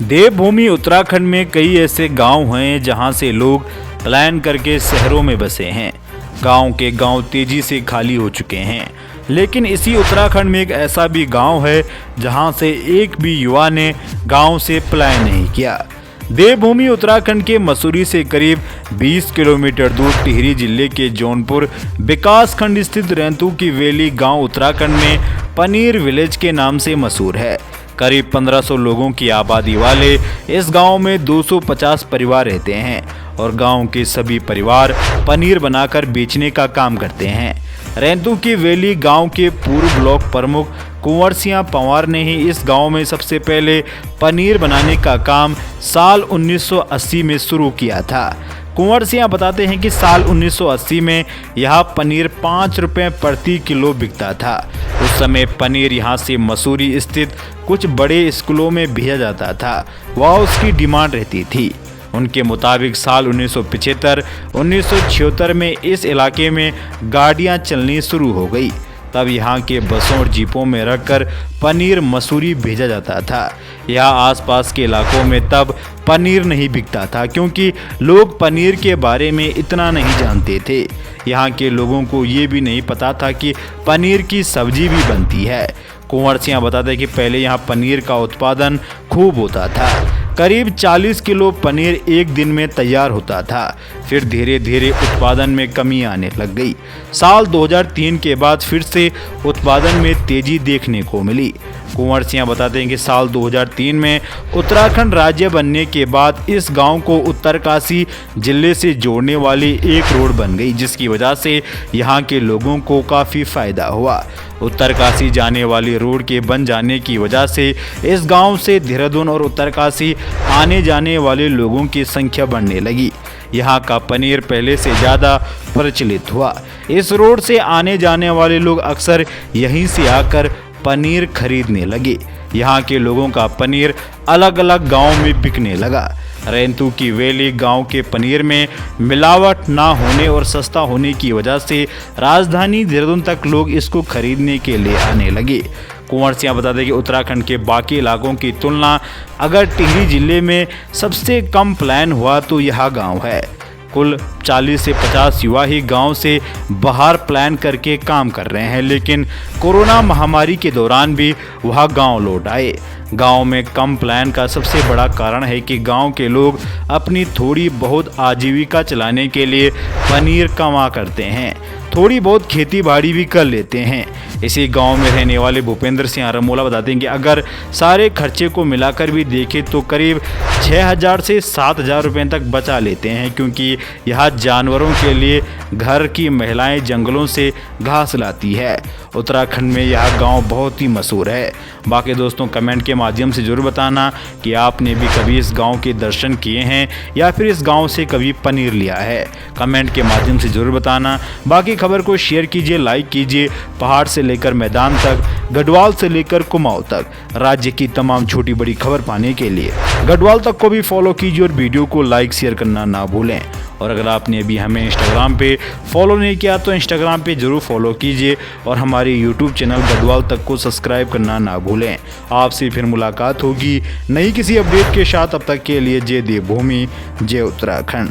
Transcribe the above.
देवभूमि उत्तराखंड में कई ऐसे गांव हैं जहां से लोग पलायन करके शहरों में बसे हैं। गांव के गांव तेजी से खाली हो चुके हैं, लेकिन इसी उत्तराखंड में एक ऐसा भी गांव है जहां से एक भी युवा ने गांव से पलायन नहीं किया। देवभूमि उत्तराखंड के मसूरी से करीब 20 किलोमीटर दूर टिहरी जिले के जौनपुर विकास खंड स्थित रेंतु की वैली गांव उत्तराखंड में पनीर विलेज के नाम से मशहूर है। करीब 1500 लोगों की आबादी वाले इस गांव में 250 परिवार रहते हैं और गांव के सभी परिवार पनीर बनाकर बेचने का काम करते हैं। रेंतु की वैली गांव के पूर्व ब्लॉक प्रमुख कुंवर सिंह पंवार ने ही इस गांव में सबसे पहले पनीर बनाने का काम साल 1980 में शुरू किया था। कुंवर सिंह बताते हैं कि साल 1980 में यहाँ पनीर 5 रुपये प्रति किलो बिकता था। उस समय पनीर यहाँ से मसूरी स्थित कुछ बड़े स्कूलों में भेजा जाता था, वह उसकी डिमांड रहती थी। उनके मुताबिक साल 1975-1976 में इस इलाके में गाड़ियाँ चलनी शुरू हो गई। तब यहाँ के बसों और जीपों में रखकर पनीर मसूरी भेजा जाता था। यहाँ आसपास के इलाकों में तब पनीर नहीं बिकता था क्योंकि लोग पनीर के बारे में इतना नहीं जानते थे। यहाँ के लोगों को ये भी नहीं पता था कि पनीर की सब्जी भी बनती है। कुंवर सिंह बताते हैं कि पहले यहाँ पनीर का उत्पादन खूब होता था। करीब 40 किलो पनीर एक दिन में तैयार होता था। फिर धीरे धीरे उत्पादन में कमी आने लग गई। साल 2003 के बाद फिर से उत्पादन में तेजी देखने को मिली। कुंवर सिंह बताते हैं कि साल 2003 में उत्तराखंड राज्य बनने के बाद इस गांव को उत्तरकाशी जिले से जोड़ने वाली एक रोड बन गई, जिसकी वजह से यहाँ के लोगों को काफ़ी फायदा हुआ। उत्तरकाशी जाने वाली रोड के बन जाने की वजह से इस गांव से देहरादून और उत्तरकाशी आने जाने वाले लोगों की संख्या बढ़ने लगी। यहाँ का पनीर पहले से ज़्यादा प्रचलित हुआ। इस रोड से आने जाने वाले लोग अक्सर यहीं से आकर पनीर खरीदने लगे। यहाँ के लोगों का पनीर अलग अलग गांव में बिकने लगा। रेंतु की वैली गांव के पनीर में मिलावट ना होने और सस्ता होने की वजह से राजधानी देहरादून तक लोग इसको खरीदने के लिए आने लगे। कुंवर सिंह बताते हैं कि उत्तराखंड के बाकी इलाकों की तुलना अगर टिहरी जिले में सबसे कम पलायन हुआ तो यह गांव है। कुल 40 से 50 युवा ही गांव से बाहर पलायन करके काम कर रहे हैं, लेकिन कोरोना महामारी के दौरान भी वह गांव लौट आए। गांव में कम पलायन का सबसे बड़ा कारण है कि गांव के लोग अपनी थोड़ी बहुत आजीविका चलाने के लिए पनीर कमा करते हैं, थोड़ी बहुत खेती बाड़ी भी कर लेते हैं। इसी गांव में रहने वाले भूपेंद्र सिंह रमोला बताते हैं कि अगर सारे खर्चे को मिलाकर भी देखें तो करीब 6000 से 7000 रुपये तक बचा लेते हैं, क्योंकि यहाँ जानवरों के लिए घर की महिलाएं जंगलों से घास लाती है। उत्तराखंड में यह गांव बहुत ही मशहूर है। बाकी दोस्तों कमेंट के माध्यम से ज़रूर बताना कि आपने भी कभी इस गांव के दर्शन किए हैं या फिर इस गांव से कभी पनीर लिया है। कमेंट के माध्यम से ज़रूर बताना। बाकी खबर को शेयर कीजिए, लाइक कीजिए। पहाड़ से लेकर मैदान तक, गढ़वाल से लेकर कुमाऊं तक राज्य की तमाम छोटी बड़ी खबर पाने के लिए गढ़वाल तक को भी फॉलो कीजिए और वीडियो को लाइक शेयर करना ना भूलें। और अगर आपने अभी हमें इंस्टाग्राम पे फॉलो नहीं किया तो इंस्टाग्राम पे ज़रूर फॉलो कीजिए और हमारे यूट्यूब चैनल गढ़वाल तक को सब्सक्राइब करना ना भूलें। आपसे फिर मुलाकात होगी नई किसी अपडेट के साथ। अब तक के लिए जय देवभूमि, जय उत्तराखंड।